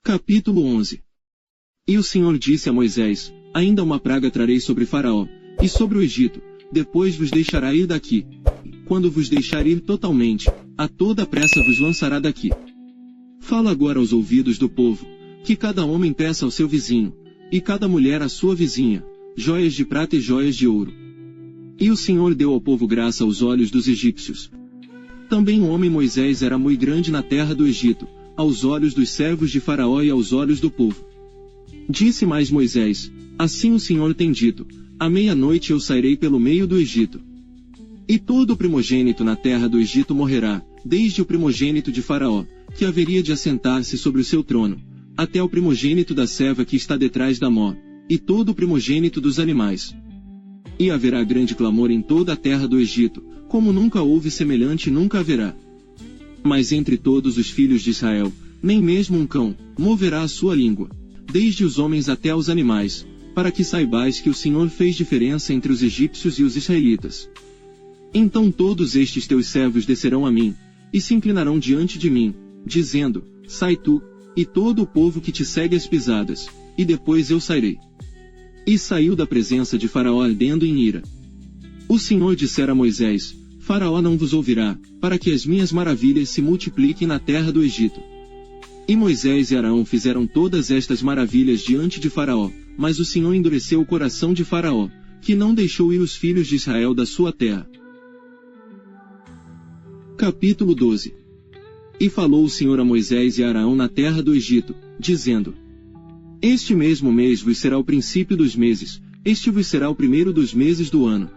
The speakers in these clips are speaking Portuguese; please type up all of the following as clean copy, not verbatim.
Capítulo 11. E o Senhor disse a Moisés: Ainda uma praga trarei sobre Faraó, e sobre o Egito, depois vos deixará ir daqui. Quando vos deixar ir totalmente, a toda pressa vos lançará daqui. Fala agora aos ouvidos do povo, que cada homem peça ao seu vizinho, e cada mulher à sua vizinha, joias de prata e joias de ouro. E o Senhor deu ao povo graça aos olhos dos egípcios. Também o homem Moisés era muito grande na terra do Egito, aos olhos dos servos de Faraó e aos olhos do povo. Disse mais Moisés: Assim o Senhor tem dito: à meia-noite eu sairei pelo meio do Egito. E todo o primogênito na terra do Egito morrerá, desde o primogênito de Faraó, que haveria de assentar-se sobre o seu trono, até o primogênito da serva que está detrás da mó, e todo o primogênito dos animais. E haverá grande clamor em toda a terra do Egito, como nunca houve semelhante nunca haverá. Mas entre todos os filhos de Israel, nem mesmo um cão moverá a sua língua, desde os homens até os animais, para que saibais que o Senhor fez diferença entre os egípcios e os israelitas. Então todos estes teus servos descerão a mim, e se inclinarão diante de mim, dizendo: Sai tu, e todo o povo que te segue as pisadas, e depois eu sairei. E saiu da presença de Faraó ardendo em ira. O Senhor dissera a Moisés: Faraó não vos ouvirá, para que as minhas maravilhas se multipliquem na terra do Egito. E Moisés e Arão fizeram todas estas maravilhas diante de Faraó, mas o Senhor endureceu o coração de Faraó, que não deixou ir os filhos de Israel da sua terra. Capítulo 12. E falou o Senhor a Moisés e a Arão na terra do Egito, dizendo: Este mesmo mês vos será o princípio dos meses, este vos será o primeiro dos meses do ano.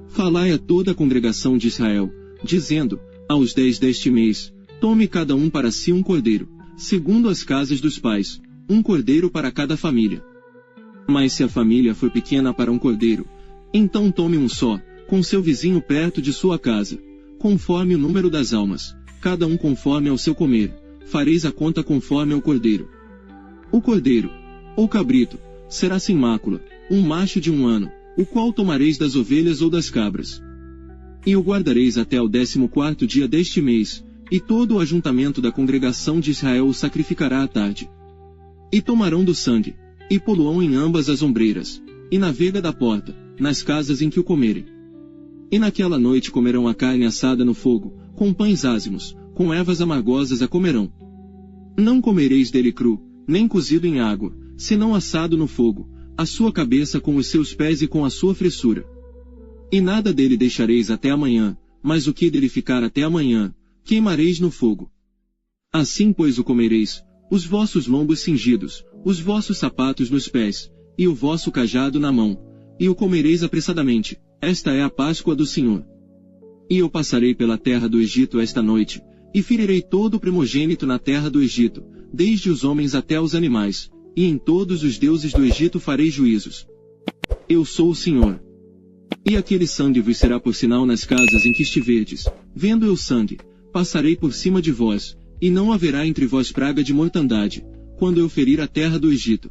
Falai a toda a congregação de Israel, dizendo: Aos 10 deste mês, tome cada um para si um cordeiro, segundo as casas dos pais, um cordeiro para cada família. Mas se a família for pequena para um cordeiro, então tome um só, com seu vizinho perto de sua casa, conforme o número das almas, cada um conforme ao seu comer, fareis a conta conforme ao cordeiro. O cordeiro, ou cabrito, será sem mácula, um macho de 1 ano, o qual tomareis das ovelhas ou das cabras. E o guardareis até o 14º dia deste mês, e todo o ajuntamento da congregação de Israel o sacrificará à tarde. E tomarão do sangue, e poluão em ambas as ombreiras, e na vega da porta, nas casas em que o comerem. E naquela noite comerão a carne assada no fogo, com pães ázimos, com ervas amargosas a comerão. Não comereis dele cru, nem cozido em água, senão assado no fogo, a sua cabeça com os seus pés e com a sua fressura. E nada dele deixareis até amanhã, mas o que dele ficar até amanhã, queimareis no fogo. Assim pois o comereis, os vossos lombos cingidos, os vossos sapatos nos pés, e o vosso cajado na mão, e o comereis apressadamente. Esta é a Páscoa do Senhor. E eu passarei pela terra do Egito esta noite, e ferirei todo o primogênito na terra do Egito, desde os homens até os animais, e em todos os deuses do Egito farei juízos. Eu sou o Senhor. E aquele sangue vos será por sinal nas casas em que estiverdes. Vendo eu sangue, passarei por cima de vós, e não haverá entre vós praga de mortandade, quando eu ferir a terra do Egito.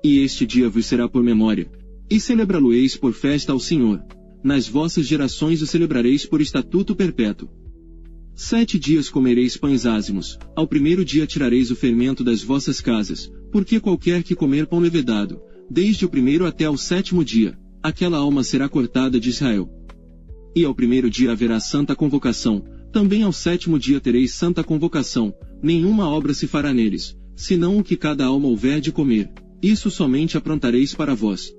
E este dia vos será por memória, e celebrá-lo-eis por festa ao Senhor. Nas vossas gerações o celebrareis por estatuto perpétuo. 7 dias comereis pães ázimos, ao primeiro dia tirareis o fermento das vossas casas, porque qualquer que comer pão levedado, desde o primeiro até ao 7º dia, aquela alma será cortada de Israel. E ao primeiro dia haverá santa convocação, também ao 7º dia tereis santa convocação, nenhuma obra se fará neles, senão o que cada alma houver de comer, isso somente aprontareis para vós.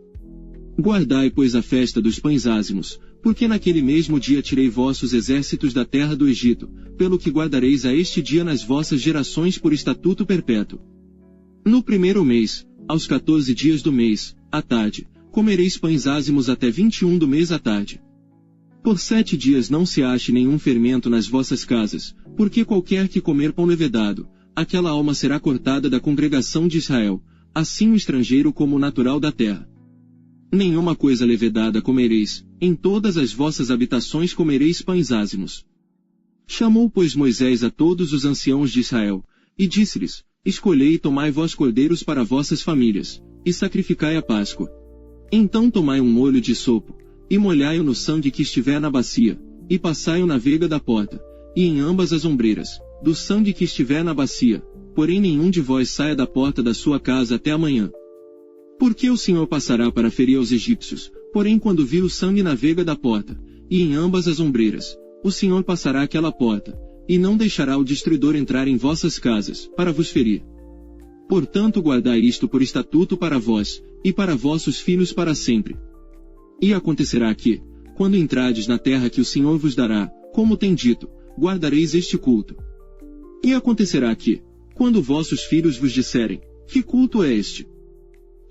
Guardai, pois, a festa dos pães ázimos, porque naquele mesmo dia tirei vossos exércitos da terra do Egito, pelo que guardareis a este dia nas vossas gerações por estatuto perpétuo. No primeiro mês, aos 14 dias do mês, à tarde, comereis pães ázimos até 21 do mês à tarde. Por 7 dias não se ache nenhum fermento nas vossas casas, porque qualquer que comer pão levedado, aquela alma será cortada da congregação de Israel, assim o estrangeiro como o natural da terra. Nenhuma coisa levedada comereis, em todas as vossas habitações comereis pães ázimos. Chamou, pois, Moisés a todos os anciãos de Israel, e disse-lhes: Escolhei e tomai vós cordeiros para vossas famílias, e sacrificai a Páscoa. Então tomai um molho de sopo, e molhai-o no sangue que estiver na bacia, e passai-o na vega da porta, e em ambas as ombreiras, do sangue que estiver na bacia, porém nenhum de vós saia da porta da sua casa até amanhã. Porque o Senhor passará para ferir aos egípcios, porém quando vir o sangue na vega da porta, e em ambas as ombreiras, o Senhor passará aquela porta, e não deixará o destruidor entrar em vossas casas, para vos ferir. Portanto guardai isto por estatuto para vós, e para vossos filhos para sempre. E acontecerá que, quando entrardes na terra que o Senhor vos dará, como tem dito, guardareis este culto. E acontecerá que, quando vossos filhos vos disserem, que culto é este?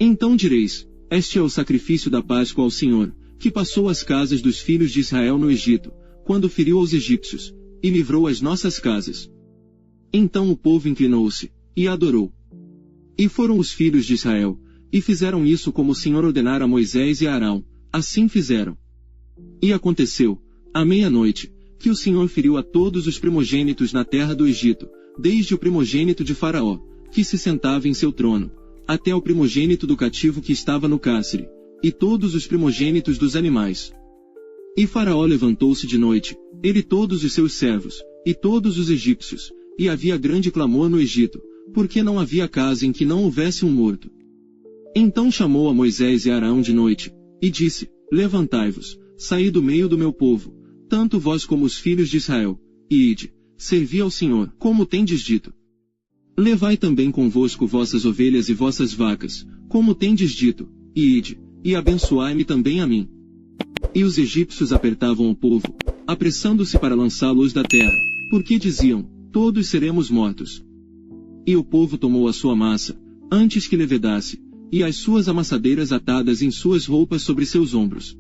Então direis, este é o sacrifício da Páscoa ao Senhor, que passou as casas dos filhos de Israel no Egito, quando feriu aos egípcios, e livrou as nossas casas. Então o povo inclinou-se, e adorou. E foram os filhos de Israel, e fizeram isso como o Senhor ordenara a Moisés e a Arão, assim fizeram. E aconteceu, à meia-noite, que o Senhor feriu a todos os primogênitos na terra do Egito, desde o primogênito de Faraó, que se sentava em seu trono, até o primogênito do cativo que estava no cárcere, e todos os primogênitos dos animais. E Faraó levantou-se de noite, ele e todos os seus servos, e todos os egípcios, e havia grande clamor no Egito, porque não havia casa em que não houvesse um morto. Então chamou a Moisés e a Arão de noite, e disse, levantai-vos, saí do meio do meu povo, tanto vós como os filhos de Israel, e ide, servi ao Senhor, como tendes dito. Levai também convosco vossas ovelhas e vossas vacas, como tendes dito, e ide, e abençoai-me também a mim. E os egípcios apertavam o povo, apressando-se para lançá-los da terra, porque diziam, todos seremos mortos. E o povo tomou a sua massa, antes que levedasse, e as suas amassadeiras atadas em suas roupas sobre seus ombros.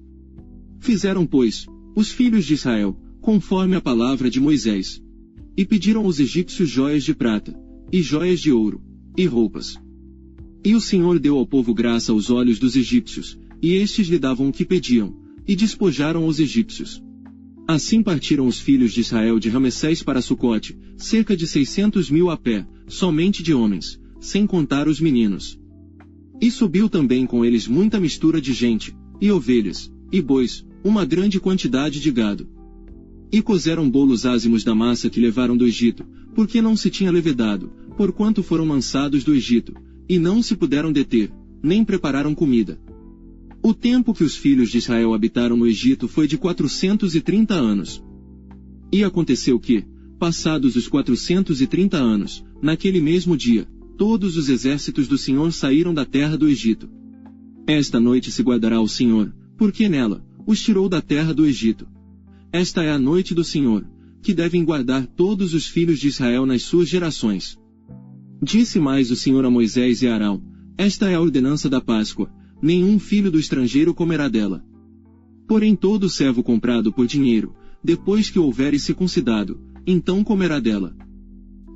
Fizeram, pois, os filhos de Israel, conforme a palavra de Moisés. E pediram aos egípcios joias de prata, e joias de ouro, e roupas. E o Senhor deu ao povo graça aos olhos dos egípcios, e estes lhe davam o que pediam, e despojaram os egípcios. Assim partiram os filhos de Israel de Ramessés para Sucote, cerca de 600.000 a pé, somente de homens, sem contar os meninos. E subiu também com eles muita mistura de gente, e ovelhas, e bois, uma grande quantidade de gado. E cozeram bolos ázimos da massa que levaram do Egito, porque não se tinha levedado, porquanto foram lançados do Egito, e não se puderam deter, nem prepararam comida. O tempo que os filhos de Israel habitaram no Egito foi de 430 anos. E aconteceu que, passados os 430 anos, naquele mesmo dia, todos os exércitos do Senhor saíram da terra do Egito. Esta noite se guardará o Senhor, porque nela, os tirou da terra do Egito. Esta é a noite do Senhor, que devem guardar todos os filhos de Israel nas suas gerações. Disse mais o Senhor a Moisés e a Arão, esta é a ordenança da Páscoa, nenhum filho do estrangeiro comerá dela. Porém todo servo comprado por dinheiro, depois que houver circuncidado, então comerá dela.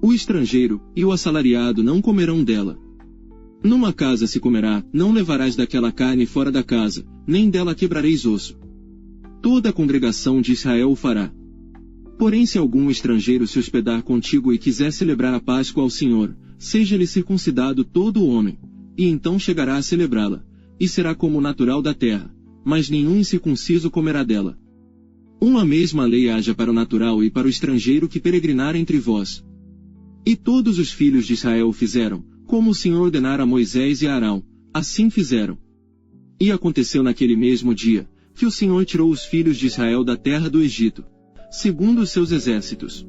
O estrangeiro e o assalariado não comerão dela. Numa casa se comerá, não levarás daquela carne fora da casa, nem dela quebrareis osso. Toda a congregação de Israel o fará. Porém se algum estrangeiro se hospedar contigo e quiser celebrar a Páscoa ao Senhor, seja-lhe circuncidado todo o homem, e então chegará a celebrá-la, e será como o natural da terra, mas nenhum incircunciso comerá dela. Uma mesma lei haja para o natural e para o estrangeiro que peregrinar entre vós. E todos os filhos de Israel fizeram, como o Senhor ordenara a Moisés e a Arão, assim fizeram. E aconteceu naquele mesmo dia, que o Senhor tirou os filhos de Israel da terra do Egito, segundo os seus exércitos.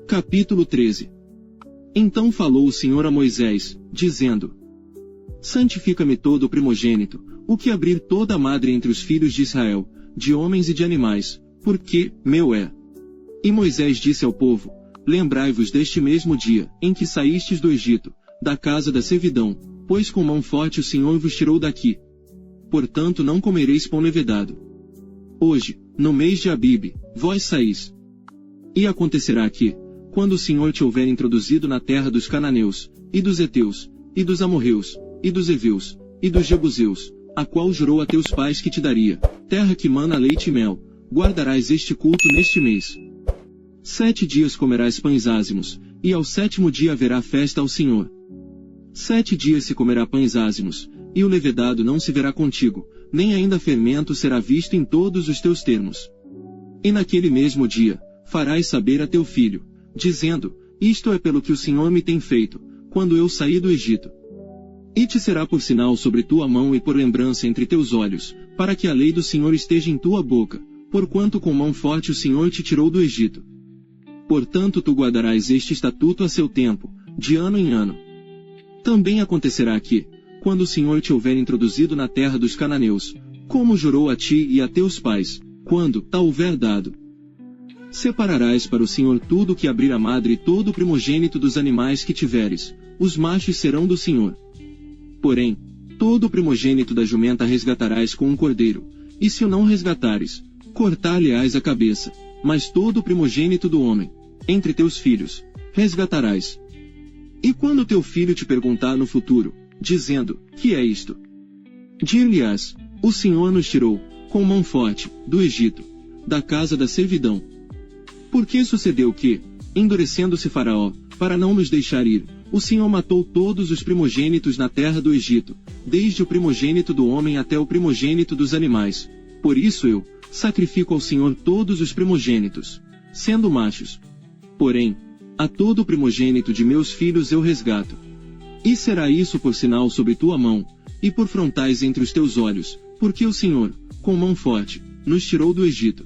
Capítulo 13. Então falou o Senhor a Moisés, dizendo, santifica-me todo o primogênito, o que abrir toda a madre entre os filhos de Israel, de homens e de animais, porque, meu é. E Moisés disse ao povo, lembrai-vos deste mesmo dia, em que saístes do Egito, da casa da servidão, pois com mão forte o Senhor vos tirou daqui. Portanto não comereis pão levedado. Hoje, no mês de Abibe, vós saís. E acontecerá que, quando o Senhor te houver introduzido na terra dos cananeus, e dos heteus, e dos amorreus, e dos heveus, e dos jebuseus, a qual jurou a teus pais que te daria, terra que mana leite e mel, guardarás este culto neste mês. 7 dias comerás pães ázimos, e ao 7º dia haverá festa ao Senhor. 7 dias se comerá pães ázimos, e o levedado não se verá contigo, nem ainda fermento será visto em todos os teus termos. E naquele mesmo dia, farás saber a teu filho, dizendo, isto é pelo que o Senhor me tem feito, quando eu saí do Egito. E te será por sinal sobre tua mão e por lembrança entre teus olhos, para que a lei do Senhor esteja em tua boca, porquanto com mão forte o Senhor te tirou do Egito. Portanto tu guardarás este estatuto a seu tempo, de ano em ano. Também acontecerá que, quando o Senhor te houver introduzido na terra dos cananeus, como jurou a ti e a teus pais, quando ta houver dado, separarás para o Senhor tudo o que abrir a madre e todo o primogênito dos animais que tiveres, os machos serão do Senhor. Porém, todo o primogênito da jumenta resgatarás com um cordeiro, e se o não resgatares, cortar-lhe-ás a cabeça, mas todo o primogênito do homem, entre teus filhos, resgatarás. E quando teu filho te perguntar no futuro, dizendo, que é isto? Dir-lhe-ás, o Senhor nos tirou, com mão forte, do Egito, da casa da servidão. Porque sucedeu que, endurecendo-se Faraó, para não nos deixar ir, o Senhor matou todos os primogênitos na terra do Egito, desde o primogênito do homem até o primogênito dos animais. Por isso eu sacrifico ao Senhor todos os primogênitos, sendo machos. Porém, a todo o primogênito de meus filhos eu resgato. E será isso por sinal sobre tua mão, e por frontais entre os teus olhos, porque o Senhor, com mão forte, nos tirou do Egito.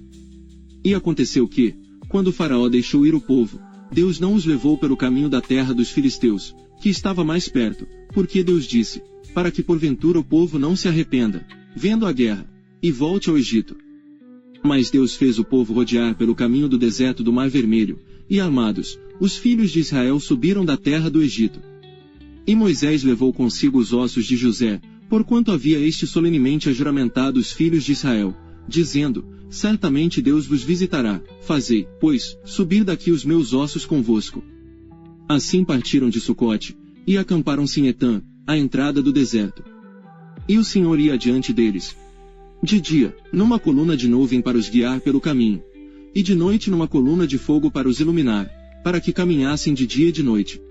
E aconteceu que, quando Faraó deixou ir o povo, Deus não os levou pelo caminho da terra dos filisteus, que estava mais perto, porque Deus disse, para que porventura o povo não se arrependa, vendo a guerra, e volte ao Egito. Mas Deus fez o povo rodear pelo caminho do deserto do Mar Vermelho, e armados, os filhos de Israel subiram da terra do Egito. E Moisés levou consigo os ossos de José, porquanto havia este solenemente ajuramentado os filhos de Israel, dizendo, certamente Deus vos visitará, fazei, pois, subir daqui os meus ossos convosco. Assim partiram de Sucote, e acamparam-se em Etã, à entrada do deserto. E o Senhor ia adiante deles. De dia, numa coluna de nuvem para os guiar pelo caminho, e de noite numa coluna de fogo para os iluminar, para que caminhassem de dia e de noite.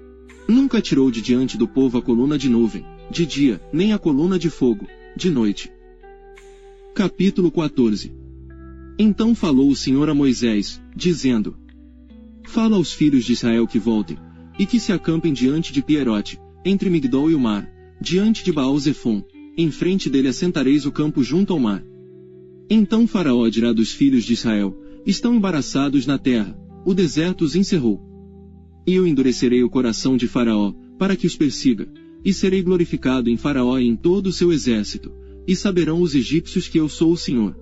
Nunca tirou de diante do povo a coluna de nuvem, de dia, nem a coluna de fogo, de noite. Capítulo 14. Então falou o Senhor a Moisés, dizendo: Fala aos filhos de Israel que voltem, e que se acampem diante de Pierote, entre Migdol e o mar, diante de Baal-Zefon, em frente dele assentareis o campo junto ao mar. Então Faraó dirá dos filhos de Israel, estão embaraçados na terra, o deserto os encerrou. E eu endurecerei o coração de Faraó, para que os persiga, e serei glorificado em Faraó e em todo o seu exército, e saberão os egípcios que eu sou o Senhor.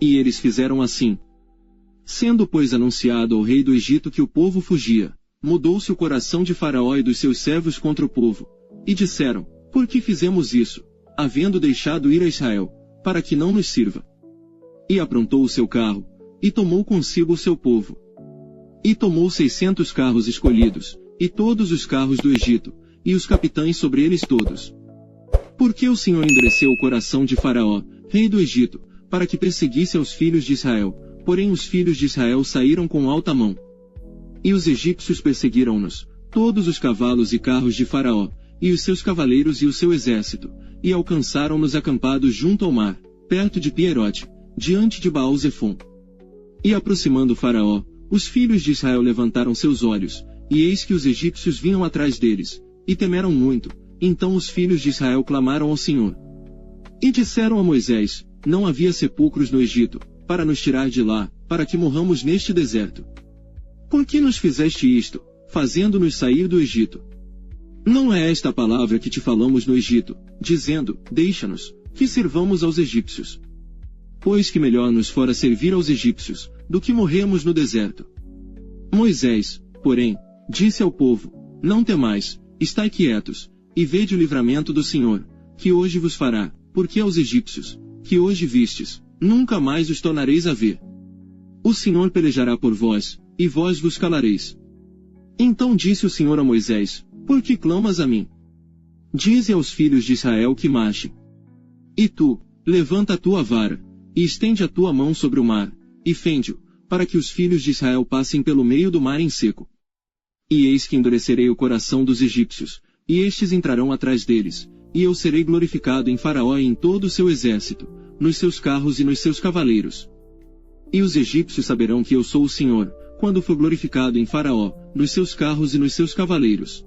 E eles fizeram assim. Sendo, pois, anunciado ao rei do Egito que o povo fugia, mudou-se o coração de Faraó e dos seus servos contra o povo, e disseram, por que fizemos isso, havendo deixado ir a Israel, para que não nos sirva? E aprontou o seu carro, e tomou consigo o seu povo. E tomou 600 carros escolhidos, e todos os carros do Egito, e os capitães sobre eles todos. Porque o Senhor endureceu o coração de Faraó, rei do Egito, para que perseguisse aos filhos de Israel, porém os filhos de Israel saíram com alta mão. E os egípcios perseguiram-nos, todos os cavalos e carros de Faraó, e os seus cavaleiros e o seu exército, e alcançaram-nos acampados junto ao mar, perto de Pierote, diante de Baal-Zefon. E aproximando Faraó, os filhos de Israel levantaram seus olhos, e eis que os egípcios vinham atrás deles, e temeram muito. Então os filhos de Israel clamaram ao Senhor. E disseram a Moisés, não havia sepulcros no Egito, para nos tirar de lá, para que morramos neste deserto. Por que nos fizeste isto, fazendo-nos sair do Egito? Não é esta a palavra que te falamos no Egito, dizendo, deixa-nos, que sirvamos aos egípcios. Pois que melhor nos fora servir aos egípcios, do que morrermos no deserto. Moisés, porém, disse ao povo, não temais, estai quietos, e vede o livramento do Senhor, que hoje vos fará, porque aos egípcios, que hoje vistes, nunca mais os tornareis a ver. O Senhor pelejará por vós, e vós vos calareis. Então disse o Senhor a Moisés, por que clamas a mim? Dize aos filhos de Israel que marchem. E tu, levanta a tua vara, e estende a tua mão sobre o mar, e fende-o, para que os filhos de Israel passem pelo meio do mar em seco. E eis que endurecerei o coração dos egípcios, e estes entrarão atrás deles, e eu serei glorificado em Faraó e em todo o seu exército, nos seus carros e nos seus cavaleiros. E os egípcios saberão que eu sou o Senhor, quando foi glorificado em Faraó, nos seus carros e nos seus cavaleiros.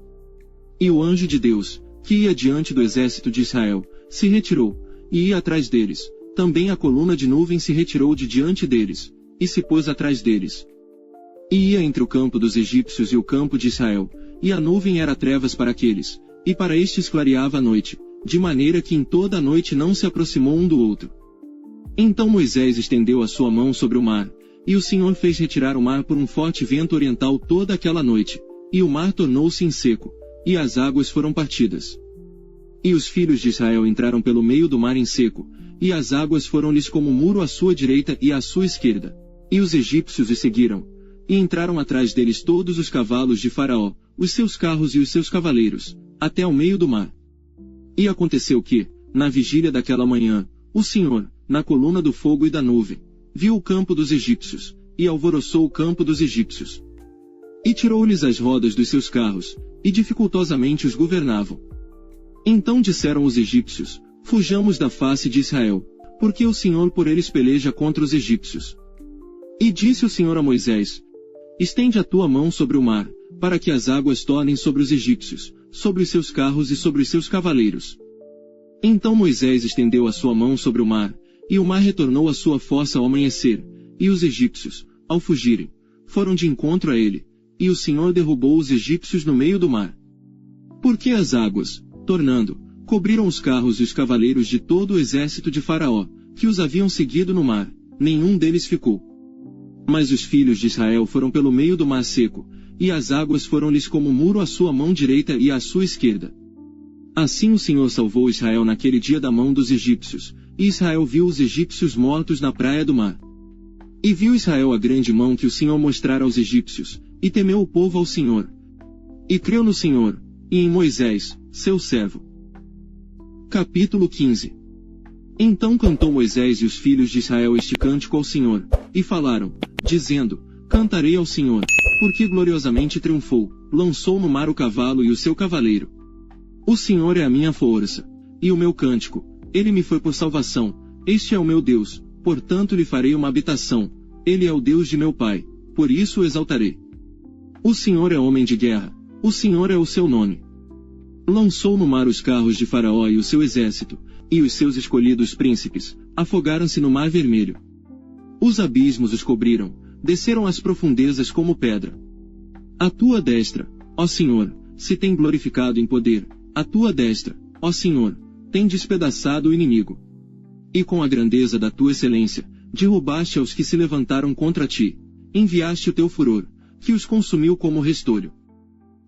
E o anjo de Deus, que ia diante do exército de Israel, se retirou, e ia atrás deles. Também a coluna de nuvem se retirou de diante deles, e se pôs atrás deles. E ia entre o campo dos egípcios e o campo de Israel, e a nuvem era trevas para aqueles, e para estes clareava a noite, de maneira que em toda a noite não se aproximou um do outro. Então Moisés estendeu a sua mão sobre o mar, e o Senhor fez retirar o mar por um forte vento oriental toda aquela noite, e o mar tornou-se em seco, e as águas foram partidas. E os filhos de Israel entraram pelo meio do mar em seco, e as águas foram-lhes como muro à sua direita e à sua esquerda. E os egípcios os seguiram, e entraram atrás deles todos os cavalos de Faraó, os seus carros e os seus cavaleiros, até ao meio do mar. E aconteceu que, na vigília daquela manhã, o Senhor, na coluna do fogo e da nuvem, viu o campo dos egípcios, e alvoroçou o campo dos egípcios. E tirou-lhes as rodas dos seus carros, e dificultosamente os governavam. Então disseram os egípcios: fujamos da face de Israel, porque o Senhor por eles peleja contra os egípcios. E disse o Senhor a Moisés: estende a tua mão sobre o mar, para que as águas tornem sobre os egípcios, sobre os seus carros e sobre os seus cavaleiros. Então Moisés estendeu a sua mão sobre o mar, e o mar retornou à sua força ao amanhecer, e os egípcios, ao fugirem, foram de encontro a ele, e o Senhor derrubou os egípcios no meio do mar. Porque as águas, tornando, cobriram os carros e os cavaleiros de todo o exército de Faraó, que os haviam seguido no mar, nenhum deles ficou. Mas os filhos de Israel foram pelo meio do mar seco, e as águas foram-lhes como muro à sua mão direita e à sua esquerda. Assim o Senhor salvou Israel naquele dia da mão dos egípcios, e Israel viu os egípcios mortos na praia do mar. E viu Israel a grande mão que o Senhor mostrara aos egípcios, e temeu o povo ao Senhor. E creu no Senhor, e em Moisés, seu servo. Capítulo 15. Então cantou Moisés e os filhos de Israel este cântico ao Senhor, e falaram, dizendo: cantarei ao Senhor, porque gloriosamente triunfou, lançou no mar o cavalo e o seu cavaleiro. O Senhor é a minha força, e o meu cântico, ele me foi por salvação, este é o meu Deus, portanto lhe farei uma habitação, ele é o Deus de meu pai, por isso o exaltarei. O Senhor é homem de guerra, o Senhor é o seu nome. Lançou no mar os carros de Faraó e o seu exército, e os seus escolhidos príncipes, afogaram-se no mar vermelho. Os abismos os cobriram, desceram às profundezas como pedra. A tua destra, ó Senhor, se tem glorificado em poder, a tua destra, ó Senhor, tem despedaçado o inimigo. E com a grandeza da tua excelência, derrubaste aos que se levantaram contra ti, enviaste o teu furor, que os consumiu como restolho.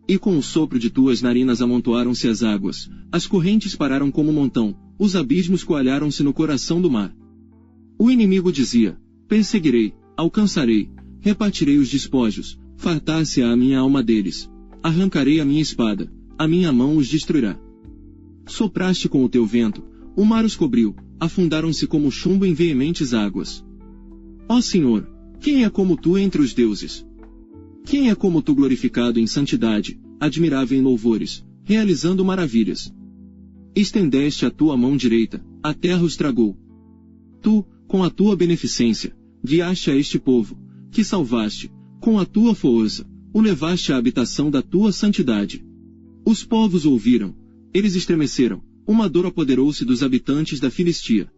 E com o sopro de tuas narinas amontoaram-se as águas, as correntes pararam como montão, os abismos coalharam-se no coração do mar. O inimigo dizia: perseguirei, alcançarei, repartirei os despojos, fartar-se-á a minha alma deles, arrancarei a minha espada, a minha mão os destruirá. Sopraste com o teu vento, o mar os cobriu, afundaram-se como chumbo em veementes águas. Ó Senhor, quem é como tu entre os deuses? Quem é como tu glorificado em santidade, admirável em louvores, realizando maravilhas? Estendeste a tua mão direita, a terra os tragou. Tu, com a tua beneficência, guiaste a este povo, que salvaste, com a tua força, o levaste à habitação da tua santidade. Os povos ouviram, eles estremeceram, uma dor apoderou-se dos habitantes da Filistia.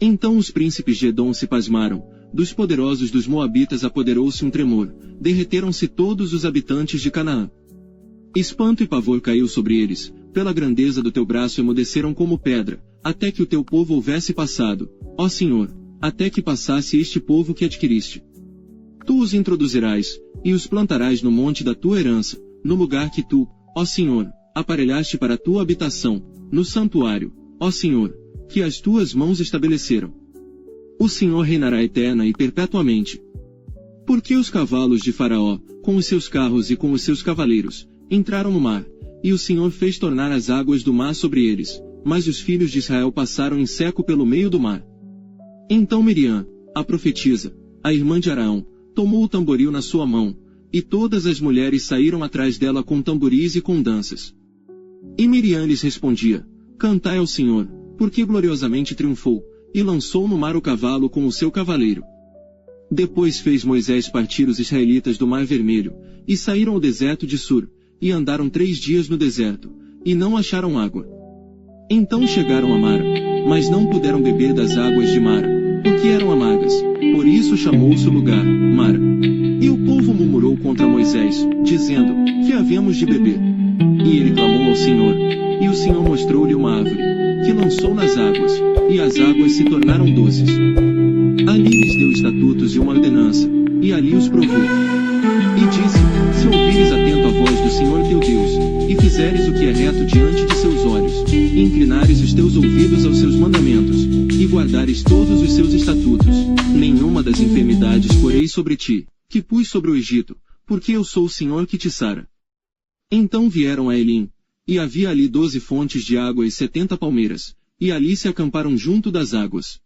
Então os príncipes de Edom se pasmaram, dos poderosos dos Moabitas apoderou-se um tremor, derreteram-se todos os habitantes de Canaã. Espanto e pavor caiu sobre eles, pela grandeza do teu braço emudeceram como pedra, até que o teu povo houvesse passado, ó Senhor, até que passasse este povo que adquiriste. Tu os introduzirás, e os plantarás no monte da tua herança, no lugar que tu, ó Senhor, aparelhaste para a tua habitação, no santuário, ó Senhor, que as tuas mãos estabeleceram. O Senhor reinará eterna e perpetuamente. Porque os cavalos de Faraó, com os seus carros e com os seus cavaleiros, entraram no mar, e o Senhor fez tornar as águas do mar sobre eles, mas os filhos de Israel passaram em seco pelo meio do mar. Então Miriam, a profetisa, a irmã de Araão, tomou o tamboril na sua mão, e todas as mulheres saíram atrás dela com tamboris e com danças. E Miriam lhes respondia: cantai ao Senhor, porque gloriosamente triunfou, e lançou no mar o cavalo com o seu cavaleiro. Depois fez Moisés partir os israelitas do Mar Vermelho, e saíram ao deserto de Sur, e andaram 3 dias no deserto, e não acharam água. Então chegaram a Mara, mas não puderam beber das águas de Mara, porque eram amargas, por isso chamou-se o lugar Mara. E o povo murmurou contra Moisés, dizendo, que havemos de beber? E ele clamou ao Senhor, e o Senhor mostrou-lhe uma árvore, que lançou nas águas, e as águas se tornaram doces. Ali lhes deu estatutos e uma ordenança, e ali os provou. E disse, se ouvires atento a voz do Senhor teu Deus, e fizeres o que é reto diante de seus olhos, e inclinares os teus ouvidos aos seus mandamentos, e guardares todos os seus estatutos, nenhuma das enfermidades porei sobre ti, que pus sobre o Egito, porque eu sou o Senhor que te sara. Então vieram a Elim, e havia ali 12 fontes de água e 70 palmeiras, e ali se acamparam junto das águas.